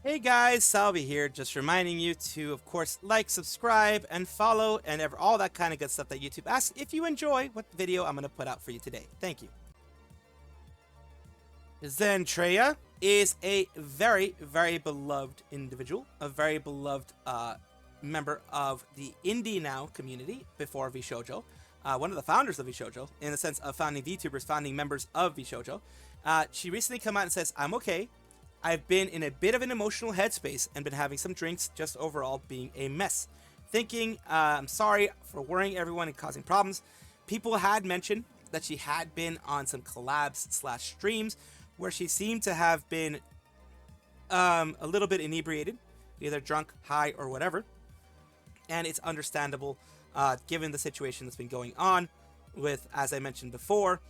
Hey guys, Salvi here, just reminding you to, of course, like, subscribe, and follow, and all that kind of good stuff that YouTube asks if you enjoy what video I'm going to put out for you today. Thank you. Zentreya is a very, very beloved individual, a very beloved member of the indie now community before VShojo. One of the founders of VShojo, in the sense of founding VTubers, founding members of VShojo. She recently came out and says, I'm okay. I've been in a bit of an emotional headspace and been having some drinks, just overall being a mess. Thinking, I'm sorry for worrying everyone and causing problems. People had mentioned that she had been on some collabs / streams where she seemed to have been a little bit inebriated, either drunk, high, or whatever. And it's understandable, given the situation that's been going on with, as I mentioned before,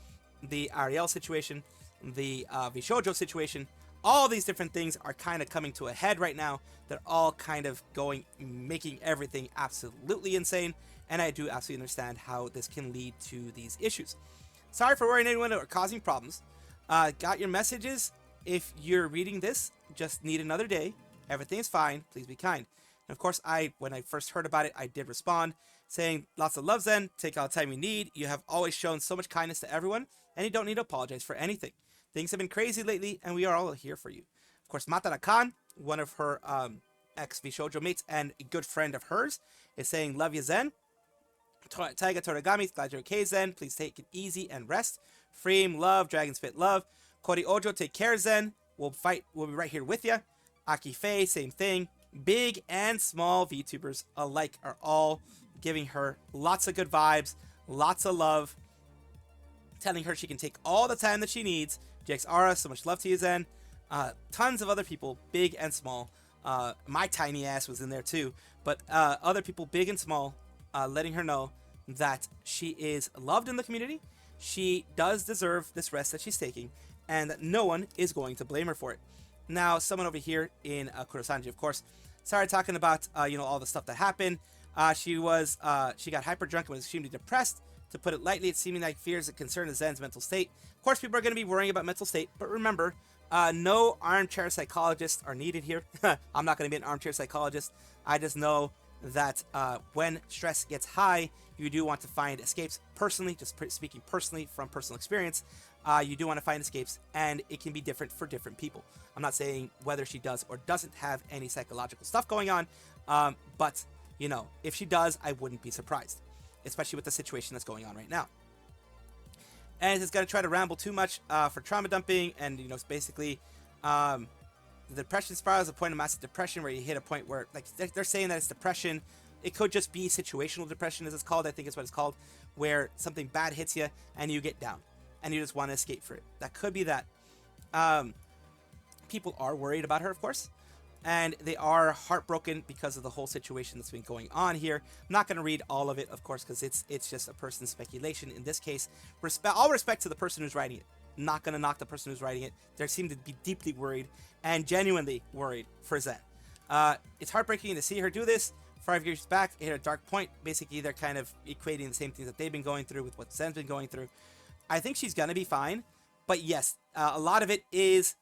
the Arielle situation, the VShojo situation. All these different things are kind of coming to a head right now. They're all kind of making everything absolutely insane. And I do absolutely understand how this can lead to these issues. Sorry for worrying anyone or causing problems. Got your messages. If you're reading this, just need another day. Everything is fine. Please be kind. And of course, when I first heard about it, I did respond saying, lots of love, Zen. Take all the time you need. You have always shown so much kindness to everyone, and you don't need to apologize for anything. Things have been crazy lately, and we are all here for you. Of course, Matara-kan, one of her ex-VShojo mates and a good friend of hers, is saying, love you, Zen. Taiga Toragami, glad you're okay, Zen. Please take it easy and rest. Freem, love. Dragon Spit, love. Kori Ojo, take care, Zen. We'll be right here with you. Aki Faye, same thing. Big and small VTubers alike are all giving her lots of good vibes, lots of love, telling her she can take all the time that she needs. JXR, so much love to you, Zen. Tons of other people, big and small. My tiny ass was in there too, but other people, big and small, letting her know that she is loved in the community. She does deserve this rest that she's taking, and that no one is going to blame her for it. Now, someone over here in Kurosanji, of course, started talking about all the stuff that happened. She got hyper drunk and was extremely depressed. To put it lightly, it's seeming like fears and concern of Zen's mental state. Of course, people are going to be worrying about mental state, but remember, no armchair psychologists are needed here. I'm not going to be an armchair psychologist. I just know that when stress gets high, you do want to find escapes. Personally, just speaking personally from personal experience, you do want to find escapes, and it can be different for different people. I'm not saying whether she does or doesn't have any psychological stuff going on, but, if she does, I wouldn't be surprised, especially with the situation that's going on right now. And it's going to try to ramble too much for trauma dumping, and, it's basically the depression spiral is a point of massive depression where you hit a point where, like, they're saying that it's depression. It could just be situational depression, as it's called. I think is what it's called, where something bad hits you and you get down and you just want to escape for it. That could be that. People are worried about her, of course, and they are heartbroken because of the whole situation that's been going on here. I'm not going to read all of it, of course, because it's just a person's speculation. In this case, all respect to the person who's writing it. Not going to knock the person who's writing it. They seem to be deeply worried and genuinely worried for Zen. It's heartbreaking to see her do this. 5 years back, it hit a dark point. Basically, they're kind of equating the same things that they've been going through with what Zen's been going through. I think she's going to be fine. But yes, a lot of it is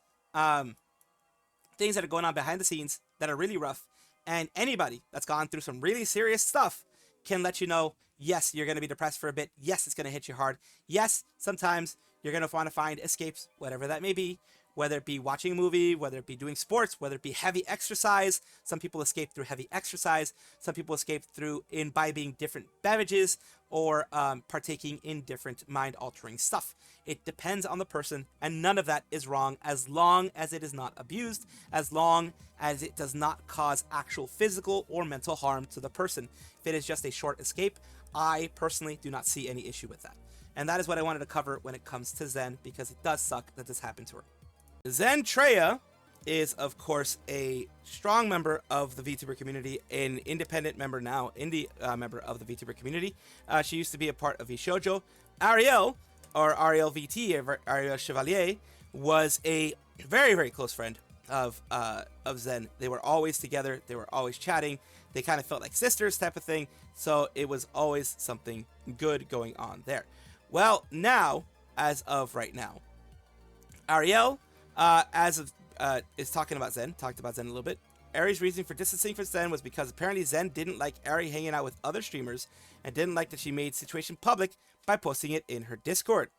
things that are going on behind the scenes that are really rough. And anybody that's gone through some really serious stuff can let you know, yes, you're going to be depressed for a bit. Yes, it's going to hit you hard. Yes, sometimes you're going to want to find escapes, whatever that may be. Whether it be watching a movie, whether it be doing sports, whether it be heavy exercise. Some people escape through heavy exercise. Some people escape through imbibing different beverages or partaking in different mind-altering stuff. It depends on the person, and none of that is wrong as long as it is not abused, as long as it does not cause actual physical or mental harm to the person. If it is just a short escape, I personally do not see any issue with that. And that is what I wanted to cover when it comes to Zen, because it does suck that this happened to her. Zentreya is, of course, a strong member of the VTuber community, an independent member now, indie member of the VTuber community. She used to be a part of VShojo. Arielle, or Arielle VT, Arielle Chevalier, was a very, very close friend of Zen. They were always together. They were always chatting. They kind of felt like sisters type of thing. So it was always something good going on there. Well, now, as of right now, Arielle, as of is talking about Zen. Talked about Zen a little bit. Ari's reasoning for distancing from Zen was because apparently Zen didn't like Ari hanging out with other streamers and didn't like that she made the situation public by posting it in her Discord.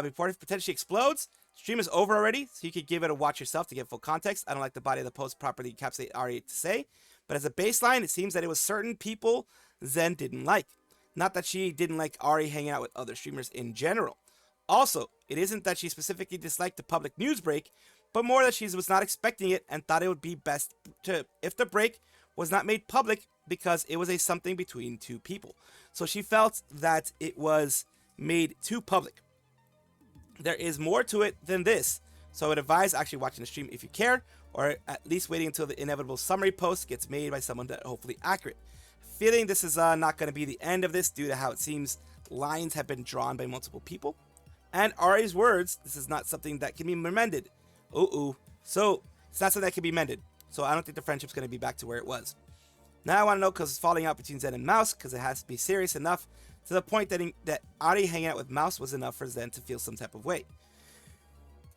Before it potentially explodes, stream is over already, so you could give it a watch yourself to get full context. I don't like the body of the post properly encapsulate Ari to say, but as a baseline, it seems that it was certain people Zen didn't like. Not that she didn't like Ari hanging out with other streamers in general. Also, it isn't that she specifically disliked the public news break, but more that she was not expecting it and thought it would be best to if the break was not made public because it was a something between two people. So she felt that it was made too public. There is more to it than this, so I would advise actually watching the stream if you care, or at least waiting until the inevitable summary post gets made by someone that hopefully accurate. Feeling this is not going to be the end of this due to how it seems lines have been drawn by multiple people. And Ari's words, this is not something that can be mended. So it's not something that can be mended. So I don't think the friendship's going to be back to where it was. Now I want to know because it's falling out between Zen and Mouse because it has to be serious enough to the point that Ari hanging out with Mouse was enough for Zen to feel some type of way.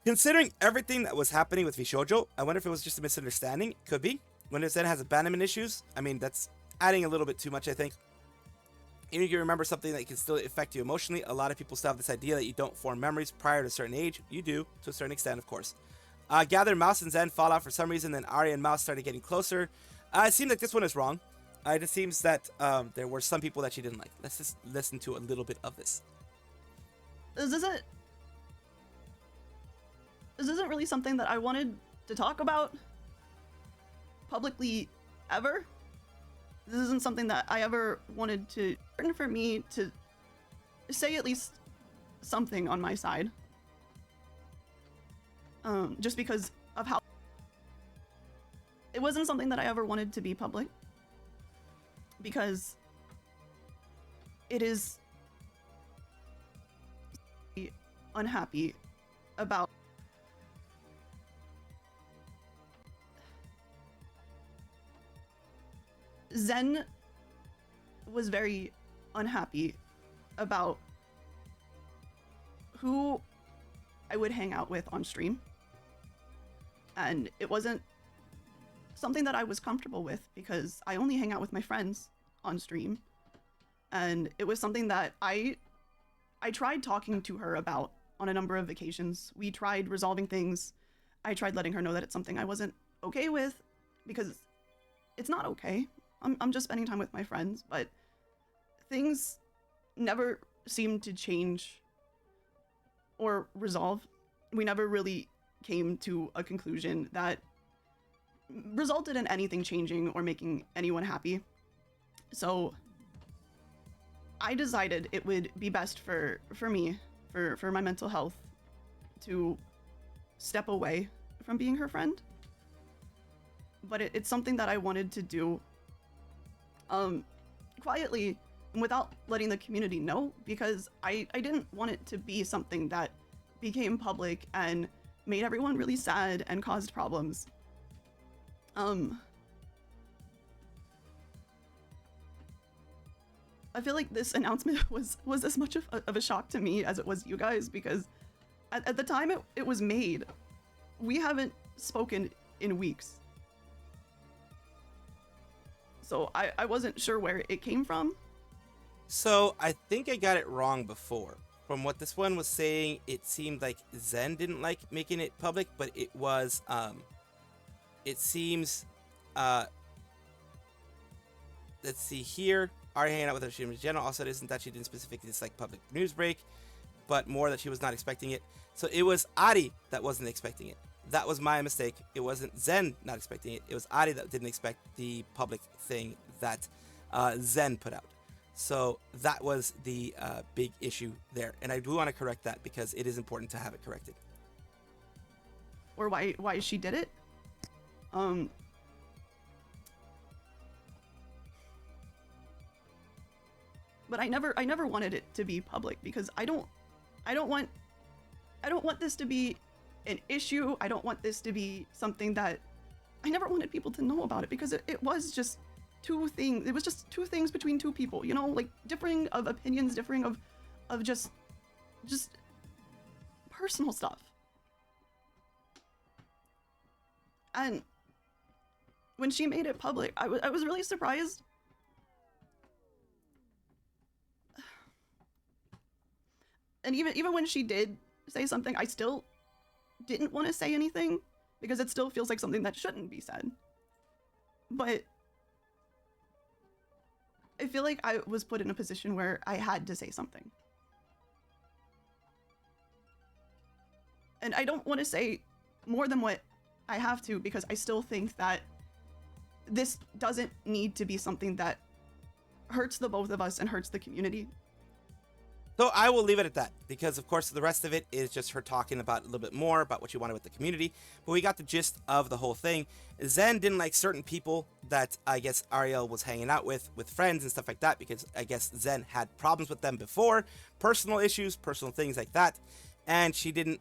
Considering everything that was happening with Vshoujo, I wonder if it was just a misunderstanding. Could be. When Zen has abandonment issues, I mean, that's adding a little bit too much, I think. Even if you remember something that can still affect you emotionally, a lot of people still have this idea that you don't form memories prior to a certain age. You do, to a certain extent, of course. Gather Mouse and Zen fall out for some reason, then Ari and Mouse started getting closer. It seems like this one is wrong. It just seems that there were some people that she didn't like. Let's just listen to a little bit of this. This isn't really something that I wanted to talk about publicly ever. This isn't something that I ever wanted to, for me to say at least something on my side. Just because of how it wasn't something that I ever wanted to be public. Because it is unhappy about Zen was very unhappy about who I would hang out with on stream. And it wasn't something that I was comfortable with because I only hang out with my friends on stream. And it was something that I tried talking to her about on a number of occasions. We tried resolving things. I tried letting her know that it's something I wasn't okay with because it's not okay. I'm just spending time with my friends, but things never seemed to change or resolve. We never really came to a conclusion that resulted in anything changing or making anyone happy. So I decided it would be best for me, for my mental health, to step away from being her friend. But it's something that I wanted to do quietly and without letting the community know, because I didn't want it to be something that became public and made everyone really sad and caused problems. I feel like this announcement was as much of a shock to me as it was you guys, because at the time it was made, we haven't spoken in weeks. So I wasn't sure where it came from. So I think I got it wrong before. From what this one was saying, it seemed like Zen didn't like making it public, but it was, it seems, let's see here, Ari hanging out with her streamers in general. Also, it isn't that she didn't specifically dislike public news break, but more that she was not expecting it. So it was Ari that wasn't expecting it. That was my mistake. It wasn't Zen not expecting it. It was Ari that didn't expect the public thing that Zen put out. So that was the big issue there. And I do want to correct that because it is important to have it corrected. Or why she did it. But I never wanted it to be public because I don't want this to be an issue. I don't want this to be something that I never wanted people to know about it, because it was just two things. It was just two things between two people, you know, like differing of opinions, differing of just personal stuff. And when she made it public, I was really surprised. And even when she did say something, I still didn't want to say anything because it still feels like something that shouldn't be said. But I feel like I was put in a position where I had to say something. And I don't want to say more than what I have to, because I still think that this doesn't need to be something that hurts the both of us and hurts the community. So I will leave it at that, because of course the rest of it is just her talking about a little bit more about what she wanted with the community. But we got the gist of the whole thing. Zen didn't like certain people that I guess Arielle was hanging out with friends and stuff like that, because I guess Zen had problems with them before, personal issues, personal things like that. And she didn't,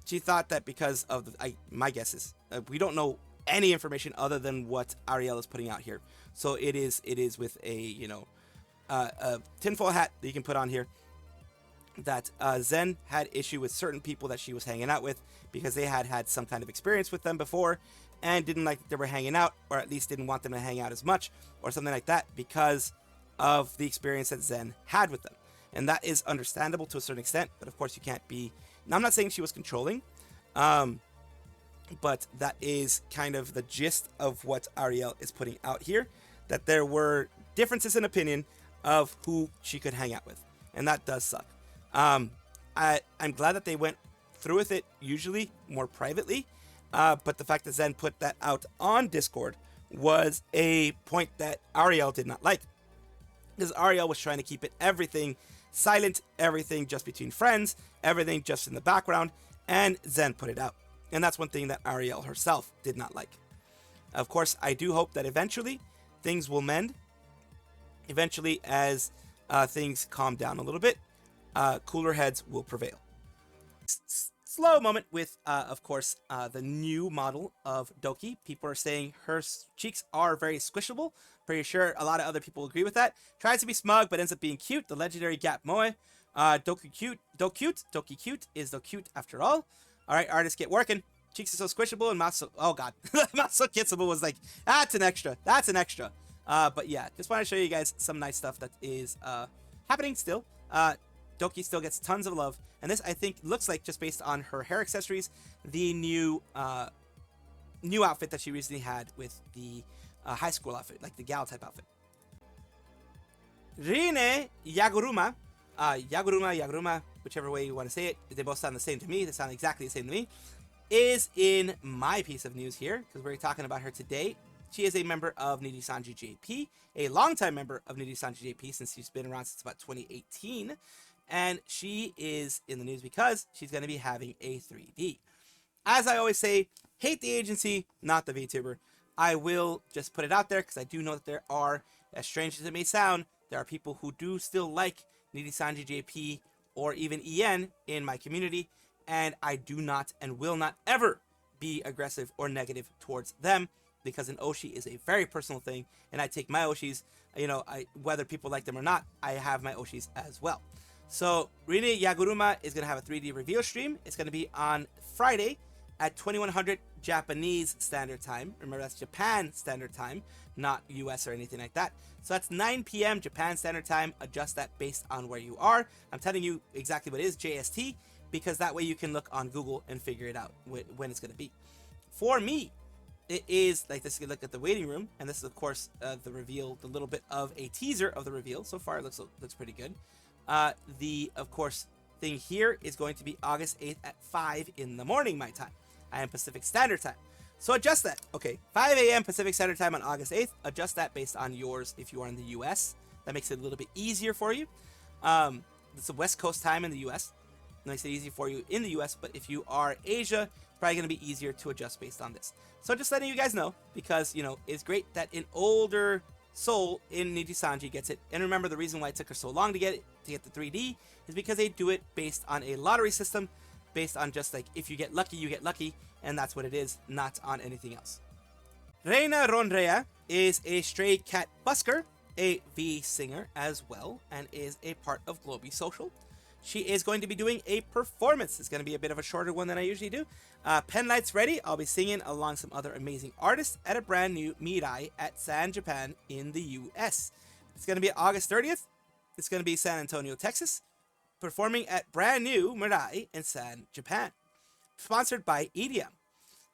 she thought that because of the, my guess is, we don't know any information other than what Arielle is putting out here. So it is with a, you know, a tinfoil hat that you can put on here, that Zen had issue with certain people that she was hanging out with because they had some kind of experience with them before and didn't like that they were hanging out, or at least didn't want them to hang out as much or something like that because of the experience that Zen had with them. And that is understandable to a certain extent, but of course you can't be, now I'm not saying she was controlling, but that is kind of the gist of what Arielle is putting out here, that there were differences in opinion of who she could hang out with, and that does suck. I'm glad that they went through with it, usually more privately, but the fact that Zen put that out on Discord was a point that Arielle did not like, because Arielle was trying to keep everything silent, everything just between friends, everything just in the background, and Zen put it out, and that's one thing that Arielle herself did not like. Of course, I do hope that eventually things will mend. Eventually, as things calm down a little bit, cooler heads will prevail. Slow moment with, of course, the new model of Doki. People are saying her cheeks are very squishable. Pretty sure a lot of other people agree with that. Tries to be smug, but ends up being cute. The legendary Gap Moe. Doki cute is the cute after all. All right, artists, get working. Cheeks are so squishable, and Maso, oh god, Maso Kitsable was like, that's an extra. But yeah, just want to show you guys some nice stuff that is happening still. Doki still gets tons of love, and this I think looks like, just based on her hair accessories, the new outfit that she recently had with the high school outfit, like the gal type outfit. Rine Yaguruma, whichever way you want to say it, they both sound the same to me. They sound exactly the same to me. Is in my piece of news here, because we're talking about her today. She is a member of Nijisanji JP, a longtime member of Nijisanji JP since she's been around since about 2018. And she is in the news because she's going to be having a 3D. As I always say, hate the agency, not the VTuber. I will just put it out there because I do know that there are, as strange as it may sound, there are people who do still like Nijisanji JP or even EN in my community. And I do not and will not ever be aggressive or negative towards them, because an Oshi is a very personal thing, and I take my Oshis, you know, whether people like them or not, I have my Oshis as well. So Rine Yaguruma is going to have a 3D reveal stream. It's going to be on Friday at 2100 Japanese Standard Time. Remember, that's Japan Standard Time, not US or anything like that. So that's 9 p.m. Japan Standard Time. Adjust that based on where you are. I'm telling you exactly what it is, JST, because that way you can look on Google and figure it out when it's going to be. For me, it is like this. You look at the waiting room, and this is of course the reveal, the little bit of a teaser of the reveal. So far, it looks pretty good. The of course thing here is going to be August 8th at 5 in the morning my time. I am Pacific Standard Time, so adjust that. Okay, 5 a.m. Pacific Standard Time on August 8th. Adjust that based on yours if you are in the U.S. That makes it a little bit easier for you. It's a West Coast time in the U.S. It makes it easy for you in the U.S. But if you are Asia, it's probably going to be easier to adjust based on this. So just letting you guys know, because, you know, it's great that an older soul in Nijisanji gets it. And remember, the reason why it took her so long to get the 3D is because they do it based on a lottery system, based on just like, if you get lucky, you get lucky, and that's what it is, not on anything else. Reina Ronronea is a stray cat busker, a V singer as well, and is a part of Globy Social. she is going to be doing a performance. It's going to be a bit of a shorter one than I usually do. Pen Light's ready. I'll be singing along some other amazing artists at a brand new Mirai at San Japan in the US. It's going to be August 30th. It's going to be San Antonio, Texas, performing at brand new Mirai in San Japan. Sponsored by EDM.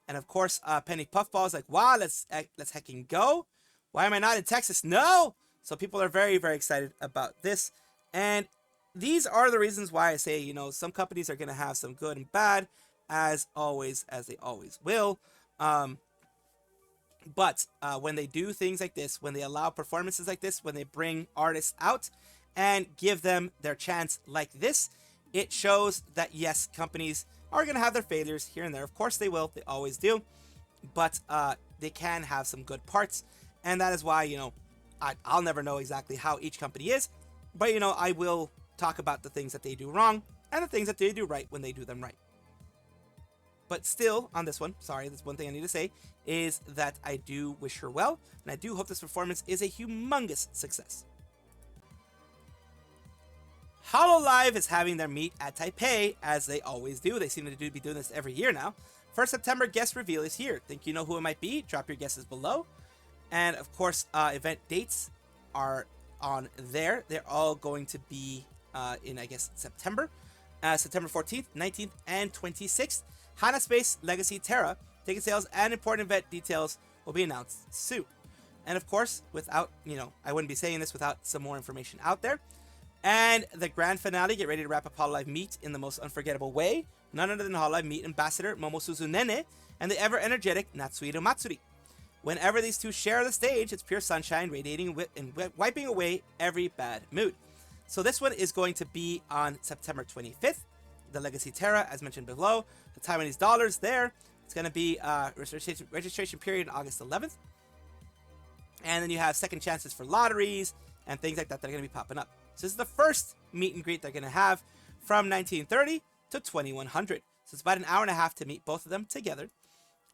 And of course, Penny Puffball is like, wow, let's hecking go. Why am I not in Texas? No! So people are very, very excited about this. And these are the reasons why I say, you know, some companies are going to have some good and bad, as always, as they always will. But when they do things like this, when they allow performances like this, when they bring artists out and give them their chance like this, it shows that, yes, companies are going to have their failures here and there. Of course they will. They always do. But they can have some good parts. And that is why, you know, I'll never know exactly how each company is. But, you know, I will talk about the things that they do wrong and the things that they do right when they do them right. But still, on this one, sorry, that's one thing I need to say, is that I do wish her well. And I do hope this performance is a humongous success. Hololive is having their meet at Taipei, as they always do. They seem to be doing this every year now. 1st September guest reveal is here. Think you know who it might be? Drop your guesses below. And of course, event dates are on there. They're all going to be in, I guess, September. September 14th, 19th, and 26th. Hana Space Legacy Terra. Ticket sales and important event details will be announced soon. And of course, without, you know, I wouldn't be saying this without some more information out there. And the grand finale, get ready to wrap up Hololive Meet in the most unforgettable way. None other than Hololive Meet Ambassador Momosuzu Nene and the ever-energetic Natsuhiro Matsuri. Whenever these two share the stage, it's pure sunshine, radiating and wiping away every bad mood. So this one is going to be on September 25th. The Legacy Terra, as mentioned below. The Taiwanese dollars there. It's going to be registration period August 11th. And then you have second chances for lotteries and things like that that are going to be popping up. So this is the first meet and greet they're going to have from 1930 to 2100. So it's about an hour and a half to meet both of them together.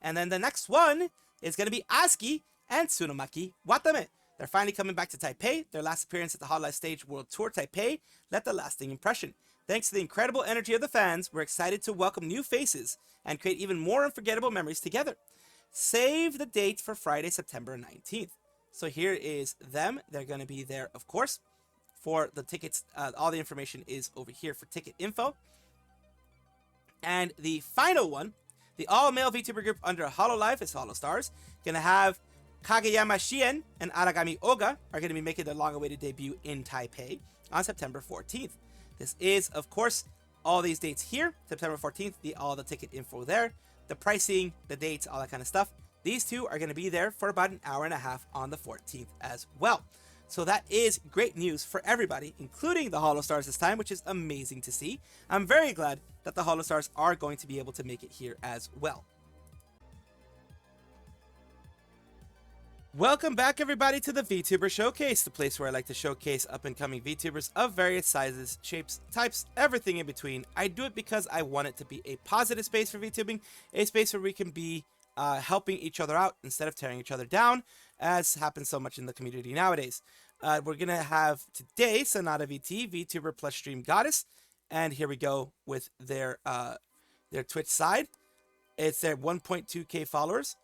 And then the next one is going to be Asuki and Tsunomaki Watame. They're finally coming back to Taipei. Their last appearance at the Hololive Stage World Tour Taipei left a lasting impression. Thanks to the incredible energy of the fans, we're excited to welcome new faces and create even more unforgettable memories together. Save the date for Friday, September 19th. So here is them. They're going to be there, of course, for the tickets. All the information is over here for ticket info. And the final one, the all-male VTuber group under Hololive is Holostars. Going to have Kageyama Shien and Aragami Oga are going to be making their long-awaited debut in Taipei on September 14th. This is, of course, all these dates here. September 14th, all the ticket info there. The pricing, the dates, all that kind of stuff. These two are going to be there for about an hour and a half on the 14th as well. So that is great news for everybody, including the Holostars this time, which is amazing to see. I'm very glad that the Holostars are going to be able to make it here as well. Welcome back, everybody, to the VTuber Showcase, the place where I like to showcase up-and-coming VTubers of various sizes, shapes, types, everything in between. I do it because I want it to be a positive space for VTubing, a space where we can be helping each other out instead of tearing each other down, as happens so much in the community nowadays. We're going to have today Sonada VT, VTuber plus Stream Goddess, and here we go with their Twitch side. It's their 1.2k followers.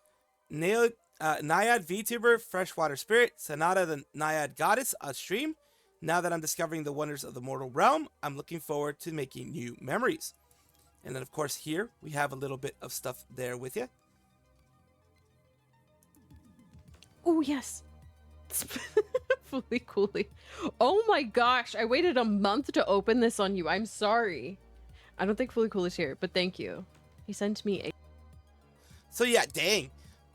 Naiad VTuber, Freshwater Spirit, Sonada the Naiad Goddess on stream. Now that I'm discovering the wonders of the mortal realm, I'm looking forward to making new memories. And then, of course, here we have a little bit of stuff there with you. Oh, yes. Fully Coolly. Oh my gosh, I waited a month to open this on you. I'm sorry. I don't think Fully Cool is here, but thank you. He sent me a... So yeah, dang.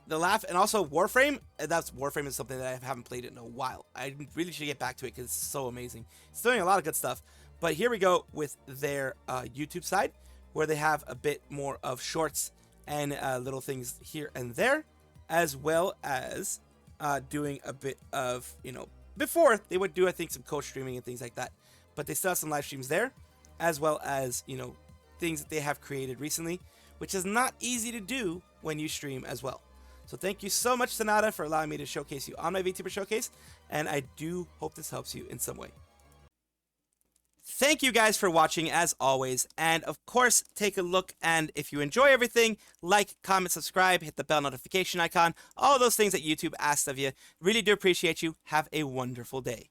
The laugh, and also Warframe. Warframe is something that I haven't played in a while. I really should get back to it because it's so amazing. It's doing a lot of good stuff. But here we go with their YouTube side, where they have a bit more of shorts and little things here and there, as well as doing a bit of, you know, before they would do, I think, some co-streaming and things like that. But they still have some live streams there, as well as, you know, things that they have created recently, which is not easy to do when you stream as well. So thank you so much, Sonada, for allowing me to showcase you on my VTuber Showcase, and I do hope this helps you in some way. Thank you guys for watching as always, and of course take a look, and if you enjoy everything, like, comment, subscribe, hit the bell notification icon, all those things that YouTube asks of you. Really do appreciate you. Have a wonderful day.